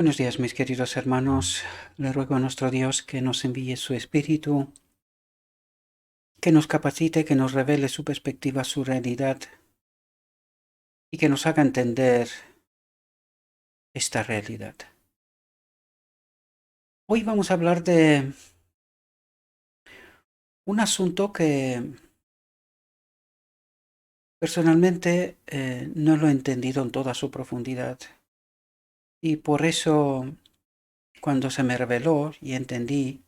Buenos días, mis queridos hermanos. Le ruego a nuestro Dios que nos envíe su Espíritu, que nos capacite, que nos revele su perspectiva, su realidad y que nos haga entender esta realidad. Hoy vamos a hablar de un asunto que personalmente no lo he entendido en toda su profundidad y por eso cuando se me reveló y entendí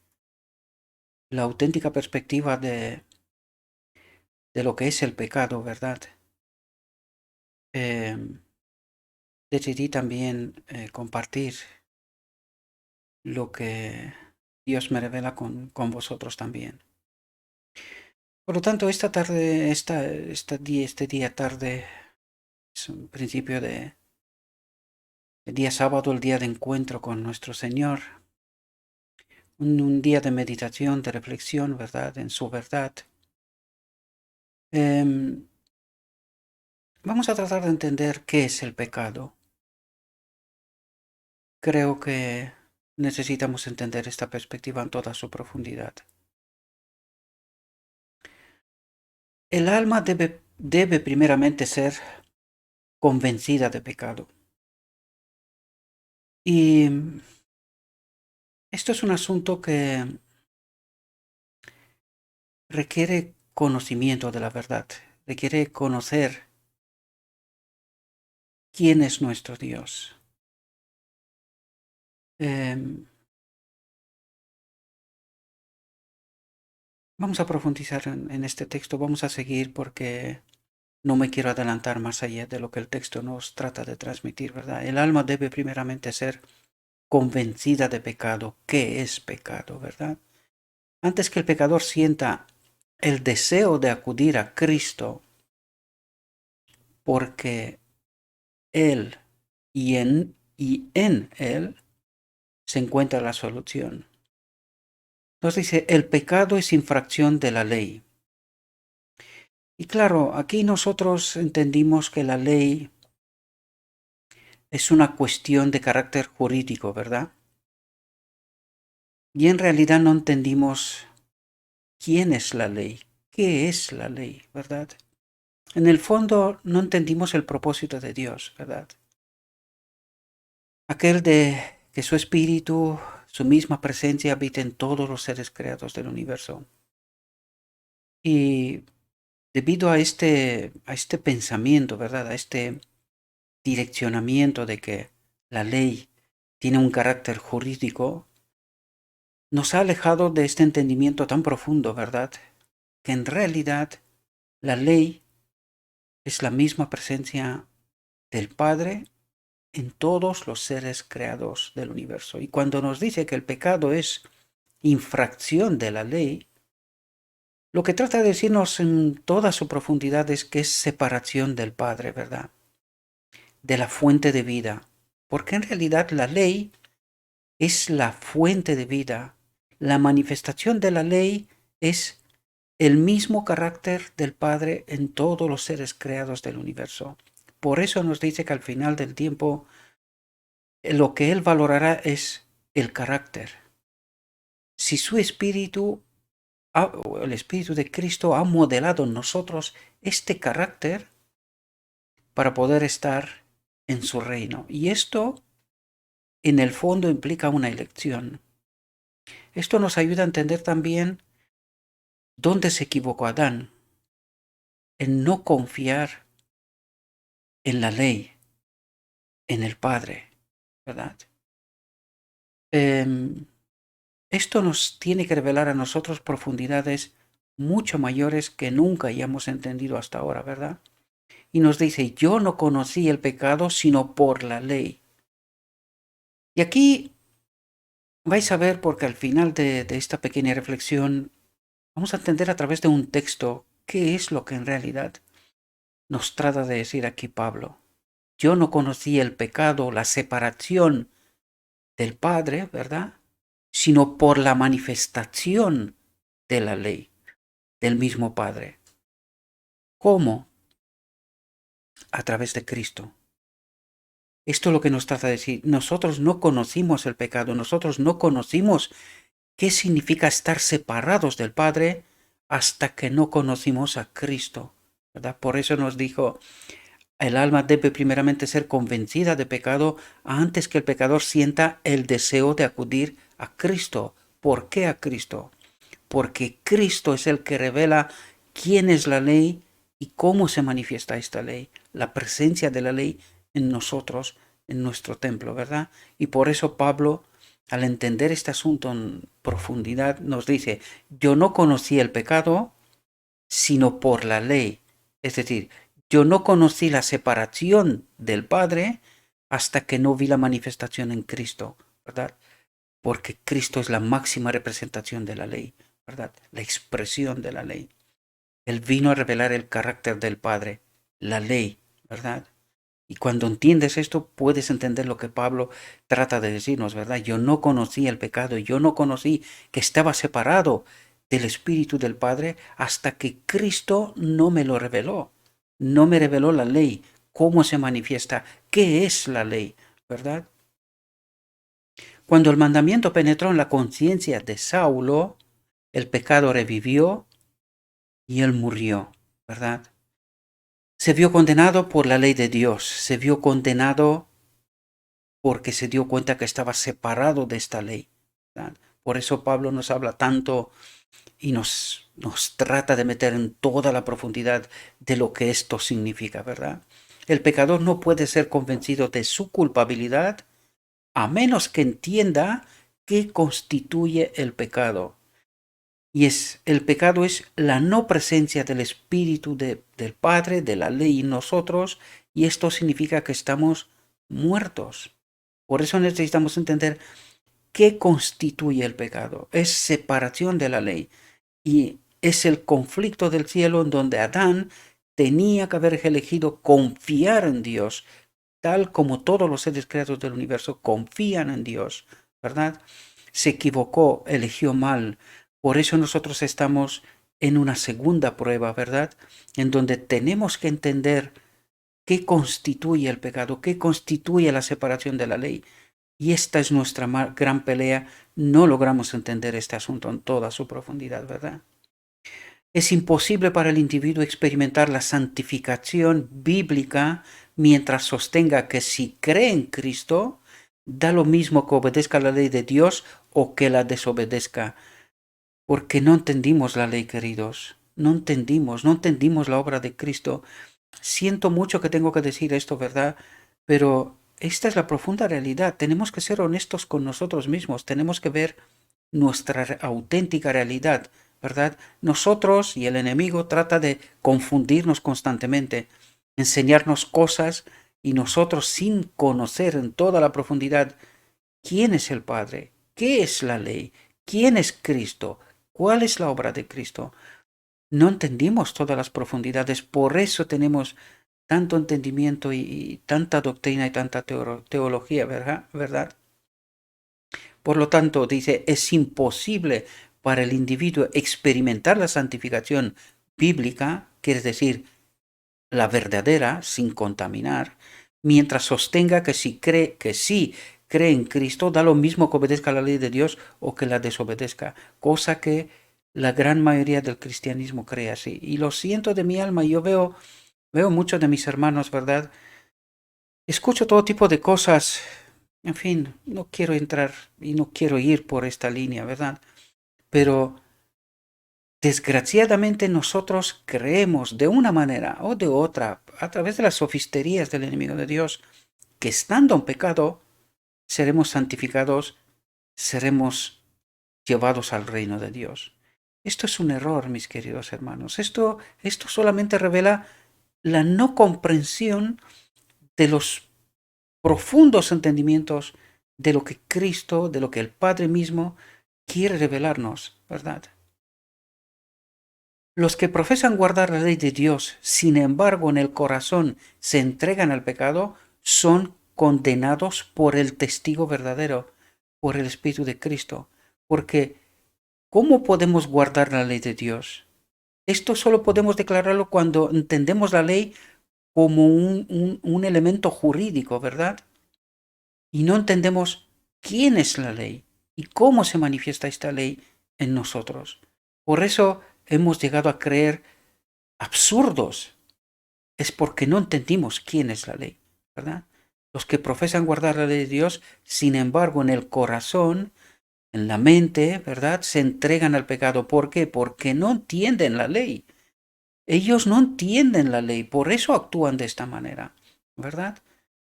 la auténtica perspectiva de lo que es el pecado, ¿verdad? Eh, Decidí también compartir lo que Dios me revela con vosotros también. Por lo tanto, esta tarde, este día tarde, es un principio de el día sábado, el día de encuentro con nuestro Señor, un día de meditación, de reflexión, ¿verdad? En su verdad. Em, Vamos a tratar de entender qué es el pecado. Creo que necesitamos entender esta perspectiva en toda su profundidad. El alma debe primeramente ser convencida de pecado. Y esto es un asunto que requiere conocimiento de la verdad, requiere conocer quién es nuestro Dios. Vamos a profundizar en este texto, vamos a seguir porque no me quiero adelantar más allá de lo que el texto nos trata de transmitir, ¿verdad? El alma debe primeramente ser convencida de pecado. ¿Qué es pecado, verdad? Antes que el pecador sienta el deseo de acudir a Cristo porque Él y en Él se encuentra la solución. Entonces dice, el pecado es infracción de la ley. Y claro, aquí nosotros entendimos que la ley es una cuestión de carácter jurídico, ¿verdad? Y en realidad no entendimos quién es la ley, qué es la ley, ¿verdad? En el fondo no entendimos el propósito de Dios, ¿verdad? Aquel de que su espíritu, su misma presencia habita en todos los seres creados del universo. Y debido a este pensamiento, ¿verdad? A este direccionamiento de que la ley tiene un carácter jurídico, nos ha alejado de este entendimiento tan profundo, ¿verdad? Que en realidad la ley es la misma presencia del Padre en todos los seres creados del universo. Y cuando nos dice que el pecado es infracción de la ley, lo que trata de decirnos en toda su profundidad es que es separación del Padre, ¿verdad? De la fuente de vida. Porque en realidad la ley es la fuente de vida. La manifestación de la ley es el mismo carácter del Padre en todos los seres creados del universo. Por eso nos dice que al final del tiempo lo que Él valorará es el carácter. Si su espíritu, o el espíritu de Cristo ha modelado en nosotros este carácter para poder estar en su reino. Y esto en el fondo implica una elección. Esto nos ayuda a entender también dónde se equivocó Adán, en no confiar en la ley, en el Padre, ¿verdad? Esto nos tiene que revelar a nosotros profundidades mucho mayores que nunca hayamos entendido hasta ahora, ¿verdad? Y nos dice, yo no conocí el pecado sino por la ley. Y aquí vais a ver, porque al final de esta pequeña reflexión vamos a entender a través de un texto qué es lo que en realidad nos trata de decir aquí Pablo. Yo no conocí el pecado, la separación del Padre, ¿verdad? Sino por la manifestación de la ley, del mismo Padre. ¿Cómo? A través de Cristo. Esto es lo que nos trata de decir. Nosotros no conocimos el pecado, nosotros no conocimos qué significa estar separados del Padre hasta que no conocimos a Cristo, ¿verdad? Por eso nos dijo, el alma debe primeramente ser convencida de pecado antes que el pecador sienta el deseo de acudir a Cristo. ¿Por qué a Cristo? Porque Cristo es el que revela quién es la ley y cómo se manifiesta esta ley, la presencia de la ley en nosotros, en nuestro templo, ¿verdad? Y por eso Pablo, al entender este asunto en profundidad, nos dice, yo no conocí el pecado, sino por la ley. Es decir, yo no conocí la separación del Padre hasta que no vi la manifestación en Cristo, ¿verdad? Porque Cristo es la máxima representación de la ley, ¿verdad? La expresión de la ley. Él vino a revelar el carácter del Padre, la ley, ¿verdad? Y cuando entiendes esto, puedes entender lo que Pablo trata de decirnos, ¿verdad? Yo no conocí el pecado, yo no conocí que estaba separado del Espíritu del Padre hasta que Cristo no me lo reveló. No me reveló la ley, cómo se manifiesta, qué es la ley, ¿verdad? Cuando el mandamiento penetró en la conciencia de Saulo, el pecado revivió y él murió, ¿verdad? Se vio condenado por la ley de Dios, se vio condenado porque se dio cuenta que estaba separado de esta ley, ¿verdad? Por eso Pablo nos habla tanto y nos trata de meter en toda la profundidad de lo que esto significa, ¿verdad? El pecador no puede ser convencido de su culpabilidad a menos que entienda qué constituye el pecado. Y el pecado es la no presencia del Espíritu del Padre, de la ley en nosotros, y esto significa que estamos muertos. Por eso necesitamos entender qué constituye el pecado. Es separación de la ley y es el conflicto del cielo en donde Adán tenía que haber elegido confiar en Dios, tal como todos los seres creados del universo confían en Dios, ¿verdad? Se equivocó, eligió mal. Por eso nosotros estamos en una segunda prueba, ¿verdad? En donde tenemos que entender qué constituye el pecado, qué constituye la separación de la ley. Y esta es nuestra gran pelea. No logramos entender este asunto en toda su profundidad, ¿verdad? Es imposible para el individuo experimentar la santificación bíblica mientras sostenga que si cree en Cristo, da lo mismo que obedezca la ley de Dios o que la desobedezca. Porque no entendimos la ley, queridos. No entendimos la obra de Cristo. Siento mucho que tengo que decir esto, ¿verdad? Pero esta es la profunda realidad. Tenemos que ser honestos con nosotros mismos. Tenemos que ver nuestra auténtica realidad, ¿verdad? Nosotros y el enemigo trata de confundirnos constantemente, enseñarnos cosas y nosotros sin conocer en toda la profundidad quién es el Padre, qué es la ley, quién es Cristo, cuál es la obra de Cristo. No entendimos todas las profundidades, por eso tenemos tanto entendimiento y tanta doctrina y tanta teología, ¿verdad? Por lo tanto, dice, es imposible para el individuo experimentar la santificación bíblica, quiere decir, la verdadera, sin contaminar, mientras sostenga que si cree en Cristo, da lo mismo que obedezca la ley de Dios o que la desobedezca, cosa que la gran mayoría del cristianismo cree así. Y lo siento de mi alma, yo veo muchos de mis hermanos, ¿verdad? Escucho todo tipo de cosas. En fin, no quiero entrar y no quiero ir por esta línea, ¿verdad? Pero desgraciadamente nosotros creemos de una manera o de otra, a través de las sofisterías del enemigo de Dios, que estando en pecado, seremos santificados, seremos llevados al reino de Dios. Esto es un error, mis queridos hermanos. Esto solamente revela la no comprensión de los profundos entendimientos de lo que Cristo, de lo que el Padre mismo quiere revelarnos, ¿verdad? Los que profesan guardar la ley de Dios, sin embargo en el corazón se entregan al pecado, son condenados por el testigo verdadero, por el Espíritu de Cristo. Porque, ¿cómo podemos guardar la ley de Dios? Esto solo podemos declararlo cuando entendemos la ley como un elemento jurídico, ¿verdad? y no entendemos quién es la ley y cómo se manifiesta esta ley en nosotros. Por eso hemos llegado a creer absurdos. Es porque no entendimos quién es la ley, ¿verdad? Los que profesan guardar la ley de Dios, sin embargo, en el corazón, en la mente, ¿verdad? Se entregan al pecado. ¿Por qué? Porque no entienden la ley. Ellos no entienden la ley, por eso actúan de esta manera, ¿verdad?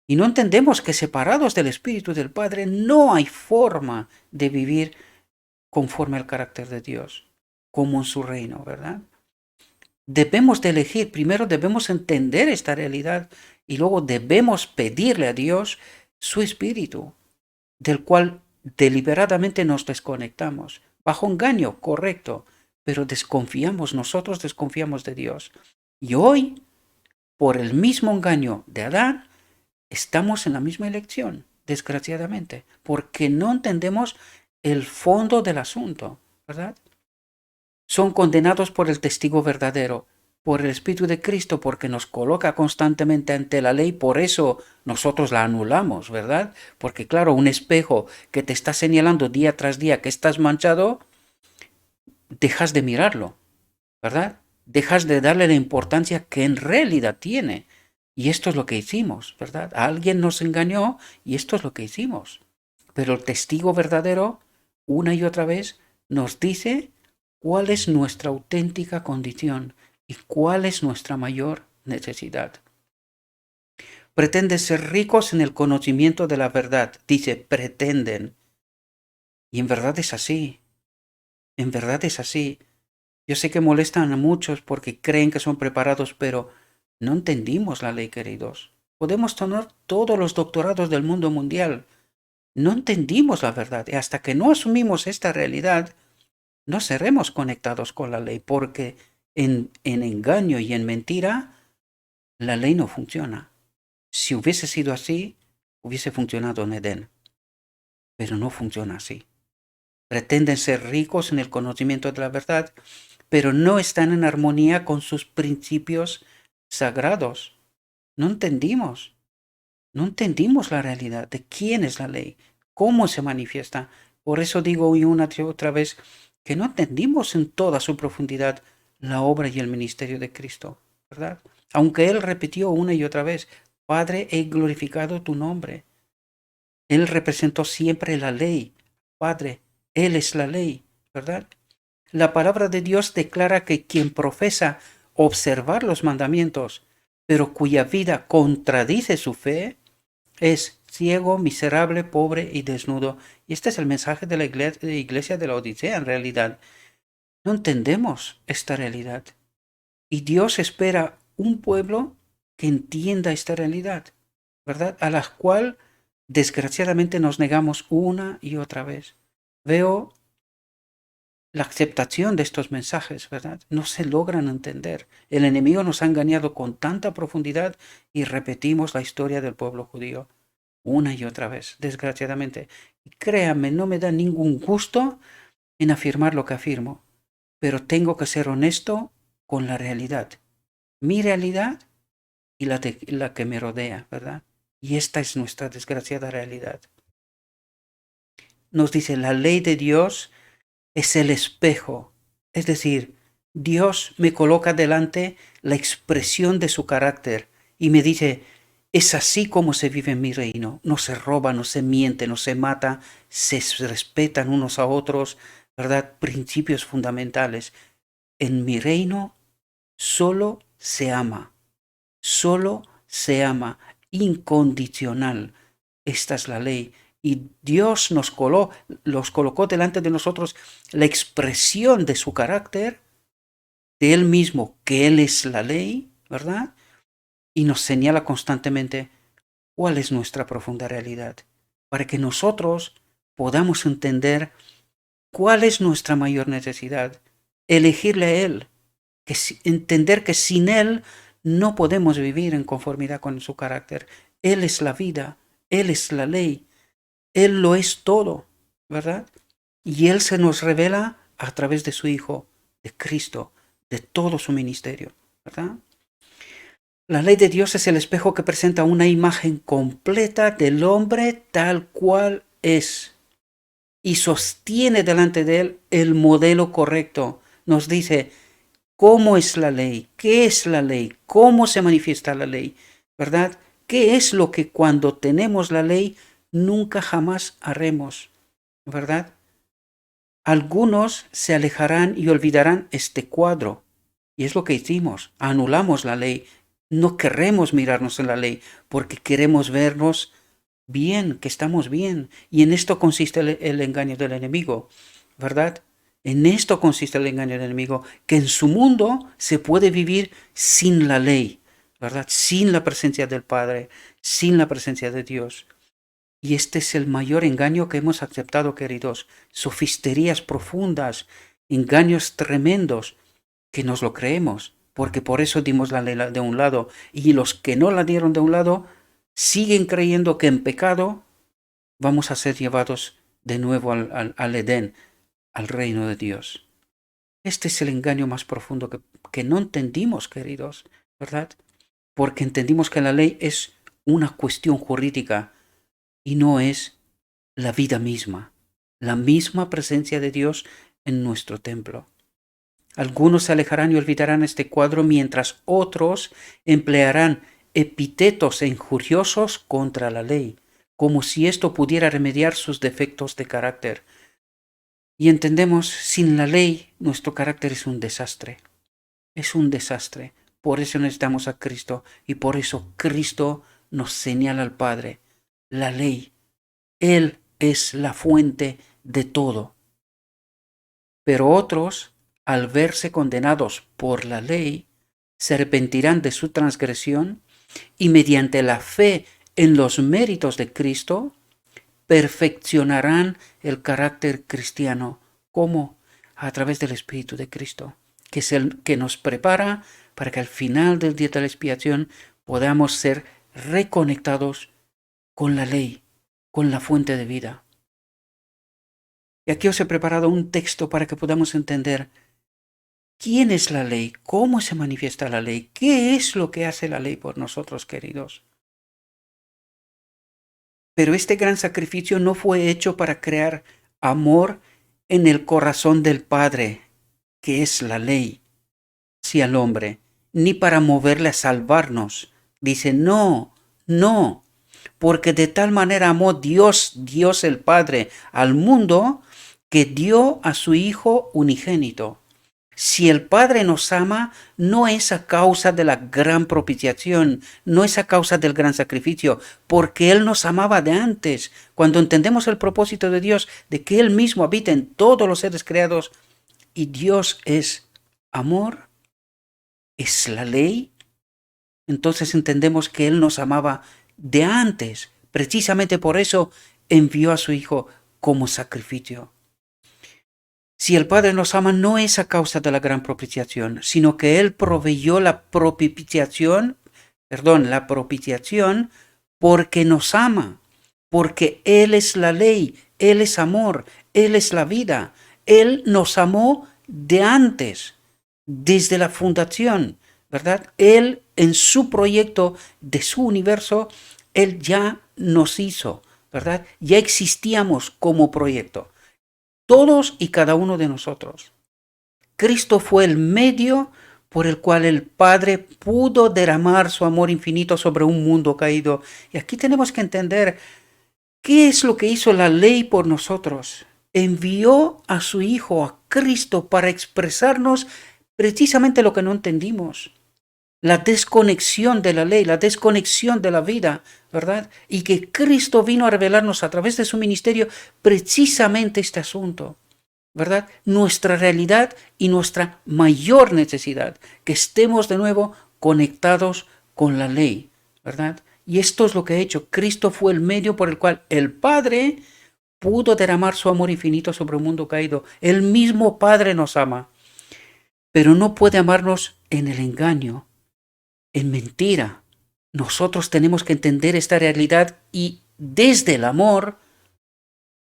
Y no entendemos que separados del Espíritu del Padre no hay forma de vivir conforme al carácter de Dios, como en su reino, ¿verdad? Debemos de elegir, primero debemos entender esta realidad y luego debemos pedirle a Dios su Espíritu, del cual deliberadamente nos desconectamos, bajo engaño, correcto, pero desconfiamos, nosotros desconfiamos de Dios. Y hoy, por el mismo engaño de Adán, estamos en la misma elección, desgraciadamente, porque no entendemos el fondo del asunto, ¿verdad? Son condenados por el testigo verdadero, por el Espíritu de Cristo, porque nos coloca constantemente ante la ley, por eso nosotros la anulamos, ¿verdad? Porque claro, un espejo que te está señalando día tras día que estás manchado, dejas de mirarlo, ¿verdad? Dejas de darle la importancia que en realidad tiene. Y esto es lo que hicimos, ¿verdad? Alguien nos engañó y esto es lo que hicimos. Pero el testigo verdadero, una y otra vez, nos dice cuál es nuestra auténtica condición y cuál es nuestra mayor necesidad. Pretenden ser ricos en el conocimiento de la verdad. Dice, pretenden. Y en verdad es así. En verdad es así. Yo sé que molestan a muchos porque creen que son preparados, pero no entendimos la ley, queridos. Podemos tener todos los doctorados del mundo mundial. No entendimos la verdad y hasta que no asumimos esta realidad, no seremos conectados con la ley porque en engaño y en mentira, la ley no funciona. Si hubiese sido así, hubiese funcionado en Edén, pero no funciona así. Pretenden ser ricos en el conocimiento de la verdad, pero no están en armonía con sus principios sagrados. No entendimos, no entendimos la realidad de quién es la ley, cómo se manifiesta. Por eso digo hoy una y otra vez que no entendimos en toda su profundidad la obra y el ministerio de Cristo, ¿verdad? Aunque Él repitió una y otra vez, Padre, he glorificado tu nombre. Él representó siempre la ley. Padre, Él es la ley, ¿verdad? La palabra de Dios declara que quien profesa observar los mandamientos, pero cuya vida contradice su fe, es ciego, miserable, pobre y desnudo. Y este es el mensaje de la iglesia de la Odisea en realidad. No entendemos esta realidad. Y Dios espera un pueblo que entienda esta realidad, ¿verdad? A la cual desgraciadamente nos negamos una y otra vez. Veo la aceptación de estos mensajes, ¿verdad? No se logran entender. El enemigo nos ha engañado con tanta profundidad y repetimos la historia del pueblo judío una y otra vez, desgraciadamente. Y créanme, no me da ningún gusto en afirmar lo que afirmo, pero tengo que ser honesto con la realidad. Mi realidad y la que me rodea, ¿verdad? Y esta es nuestra desgraciada realidad. Nos dice, la ley de Dios es el espejo, es decir, Dios me coloca delante la expresión de su carácter y me dice, es así como se vive en mi reino, no se roba, no se miente, no se mata, se respetan unos a otros, ¿verdad? Principios fundamentales. En mi reino solo solo se ama, incondicional. Esta es la ley. Y Dios los colocó delante de nosotros la expresión de su carácter, de Él mismo, que Él es la ley, ¿verdad? Y nos señala constantemente cuál es nuestra profunda realidad, para que nosotros podamos entender cuál es nuestra mayor necesidad, elegirle a Él, entender que sin Él no podemos vivir en conformidad con su carácter. Él es la vida, Él es la ley, Él lo es todo, ¿verdad? Y Él se nos revela a través de su Hijo, de Cristo, de todo su ministerio, ¿verdad? La ley de Dios es el espejo que presenta una imagen completa del hombre tal cual es y sostiene delante de él el modelo correcto. Nos dice cómo es la ley, qué es la ley, cómo se manifiesta la ley, ¿verdad? ¿Qué es lo que cuando tenemos la ley nunca jamás haremos, ¿verdad? Algunos se alejarán y olvidarán este cuadro. Y es lo que hicimos. Anulamos la ley. No queremos mirarnos en la ley porque queremos vernos bien, que estamos bien. Y en esto consiste el engaño del enemigo, ¿verdad? En esto consiste el engaño del enemigo, que en su mundo se puede vivir sin la ley, ¿verdad? Sin la presencia del Padre, sin la presencia de Dios. Y este es el mayor engaño que hemos aceptado, queridos. Sofisterías profundas, engaños tremendos, que nos lo creemos, porque por eso dimos la ley de un lado. Y los que no la dieron de un lado, siguen creyendo que en pecado vamos a ser llevados de nuevo al Edén, al reino de Dios. Este es el engaño más profundo que no entendimos, queridos, ¿verdad? Porque entendimos que la ley es una cuestión jurídica y no es la vida misma, la misma presencia de Dios en nuestro templo. Algunos se alejarán y olvidarán este cuadro, mientras otros emplearán epítetos injuriosos contra la ley, como si esto pudiera remediar sus defectos de carácter. Y entendemos, sin la ley, nuestro carácter es un desastre. Es un desastre. Por eso necesitamos a Cristo y por eso Cristo nos señala al Padre. La ley. Él es la fuente de todo. Pero otros, al verse condenados por la ley, se arrepentirán de su transgresión y mediante la fe en los méritos de Cristo, perfeccionarán el carácter cristiano. ¿Cómo? A través del Espíritu de Cristo, que es el que nos prepara para que al final del día de la expiación podamos ser reconectados con la ley, con la fuente de vida. Y aquí os he preparado un texto para que podamos entender quién es la ley, cómo se manifiesta la ley, qué es lo que hace la ley por nosotros, queridos. Pero este gran sacrificio no fue hecho para crear amor en el corazón del Padre, que es la ley, hacia el hombre, ni para moverle a salvarnos. Dice, no, no, porque de tal manera amó Dios el Padre al mundo, que dio a su Hijo unigénito. Si el Padre nos ama, no es a causa de la gran propiciación, no es a causa del gran sacrificio, porque Él nos amaba de antes. Cuando entendemos el propósito de Dios, de que Él mismo habita en todos los seres creados, y Dios es amor, es la ley, entonces entendemos que Él nos amaba de antes. Precisamente por eso envió a su Hijo como sacrificio. Si el Padre nos ama, no es a causa de la gran propiciación, sino que Él proveyó la propiciación porque nos ama, porque Él es la ley, Él es amor, Él es la vida. Él nos amó de antes, desde la fundación, ¿verdad? Él en su proyecto de su universo, Él ya nos hizo, ¿verdad? Ya existíamos como proyecto. Todos y cada uno de nosotros. Cristo fue el medio por el cual el Padre pudo derramar su amor infinito sobre un mundo caído. Y aquí tenemos que entender qué es lo que hizo la ley por nosotros. Envió a su Hijo, a Cristo, para expresarnos precisamente lo que no entendimos. La desconexión de la ley, la desconexión de la vida, ¿verdad? Y que Cristo vino a revelarnos a través de su ministerio precisamente este asunto, ¿verdad? Nuestra realidad y nuestra mayor necesidad, que estemos de nuevo conectados con la ley, ¿verdad? Y esto es lo que ha hecho. Cristo fue el medio por el cual el Padre pudo derramar su amor infinito sobre un mundo caído. El mismo Padre nos ama, pero no puede amarnos en el engaño, en mentira. Nosotros tenemos que entender esta realidad y desde el amor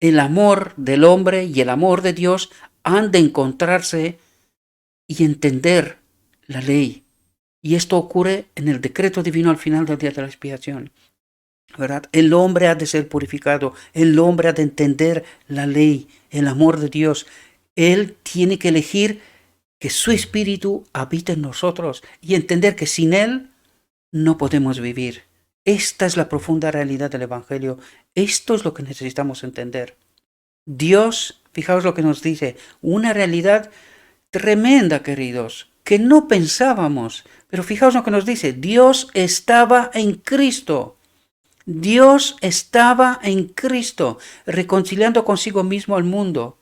del hombre y el amor de Dios han de encontrarse y entender la ley. Y esto ocurre en el decreto divino al final del día de la expiación, ¿verdad? El hombre ha de ser purificado, el hombre ha de entender la ley, el amor de Dios. Él tiene que elegir que su espíritu habite en nosotros y entender que sin él no podemos vivir. Esta es la profunda realidad del Evangelio. Esto es lo que necesitamos entender. Dios, fijaos lo que nos dice, una realidad tremenda, queridos, que no pensábamos. Pero fijaos lo que nos dice, Dios estaba en Cristo. Dios estaba en Cristo, reconciliando consigo mismo al mundo.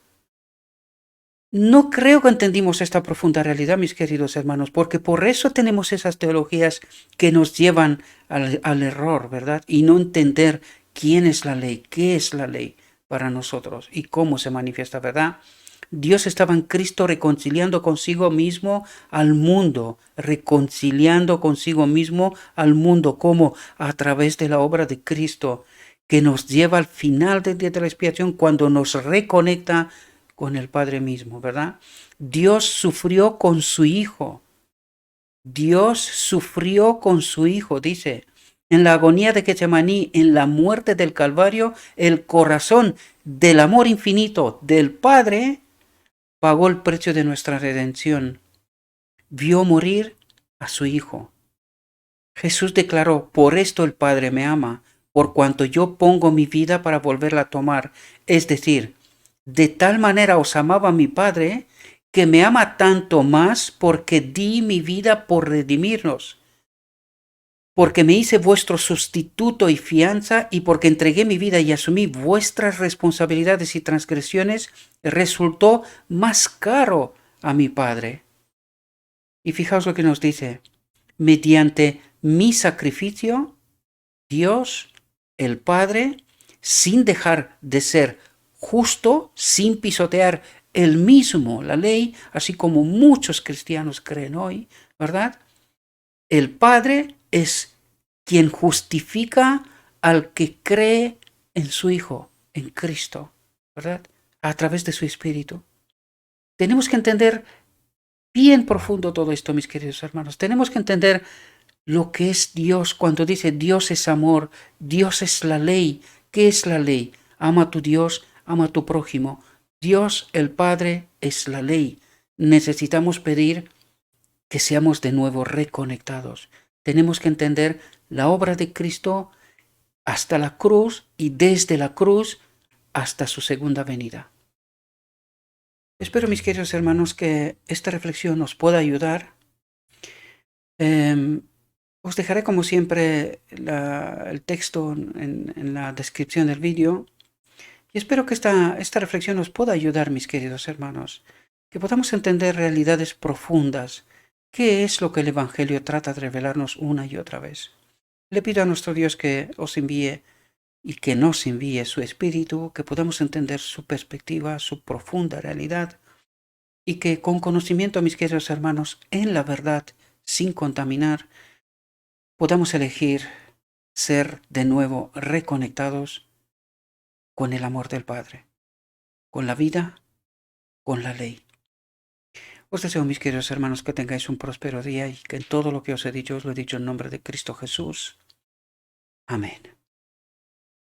No creo que entendimos esta profunda realidad, mis queridos hermanos, porque por eso tenemos esas teologías que nos llevan al error, ¿verdad? Y no entender quién es la ley, qué es la ley para nosotros y cómo se manifiesta, ¿verdad? Dios estaba en Cristo reconciliando consigo mismo al mundo, reconciliando consigo mismo al mundo, como a través de la obra de Cristo, que nos lleva al final del día de la expiación cuando nos reconecta con el Padre mismo, ¿verdad? Dios sufrió con su Hijo. Dios sufrió con su Hijo, dice. En la agonía de Getsemaní, en la muerte del Calvario, el corazón del amor infinito del Padre pagó el precio de nuestra redención. Vio morir a su Hijo. Jesús declaró, por esto el Padre me ama, por cuanto yo pongo mi vida para volverla a tomar. Es decir, de tal manera os amaba mi Padre, que me ama tanto más porque di mi vida por redimirnos, porque me hice vuestro sustituto y fianza, y porque entregué mi vida y asumí vuestras responsabilidades y transgresiones, resultó más caro a mi Padre. Y fijaos lo que nos dice, mediante mi sacrificio, Dios, el Padre, sin dejar de ser justo, sin pisotear él mismo la ley, así como muchos cristianos creen hoy, ¿verdad? El Padre es quien justifica al que cree en su Hijo, en Cristo, ¿verdad? A través de su Espíritu. Tenemos que entender bien profundo todo esto, mis queridos hermanos. Tenemos que entender lo que es Dios cuando dice Dios es amor, Dios es la ley. ¿Qué es la ley? Ama a tu Dios, ama a tu prójimo. Dios el Padre es la ley. Necesitamos pedir que seamos de nuevo reconectados. Tenemos que entender la obra de Cristo hasta la cruz y desde la cruz hasta su segunda venida. Espero, mis queridos hermanos, que esta reflexión os pueda ayudar. Os dejaré como siempre el texto en la descripción del vídeo y espero que esta reflexión os pueda ayudar, mis queridos hermanos, que podamos entender realidades profundas. ¿Qué es lo que el Evangelio trata de revelarnos una y otra vez? Le pido a nuestro Dios que os envíe y que nos envíe su Espíritu, que podamos entender su perspectiva, su profunda realidad y que con conocimiento, mis queridos hermanos, en la verdad, sin contaminar, podamos elegir ser de nuevo reconectados con el amor del Padre, con la vida, con la ley. Os deseo, mis queridos hermanos, que tengáis un próspero día y que en todo lo que os he dicho os lo he dicho en nombre de Cristo Jesús. Amén.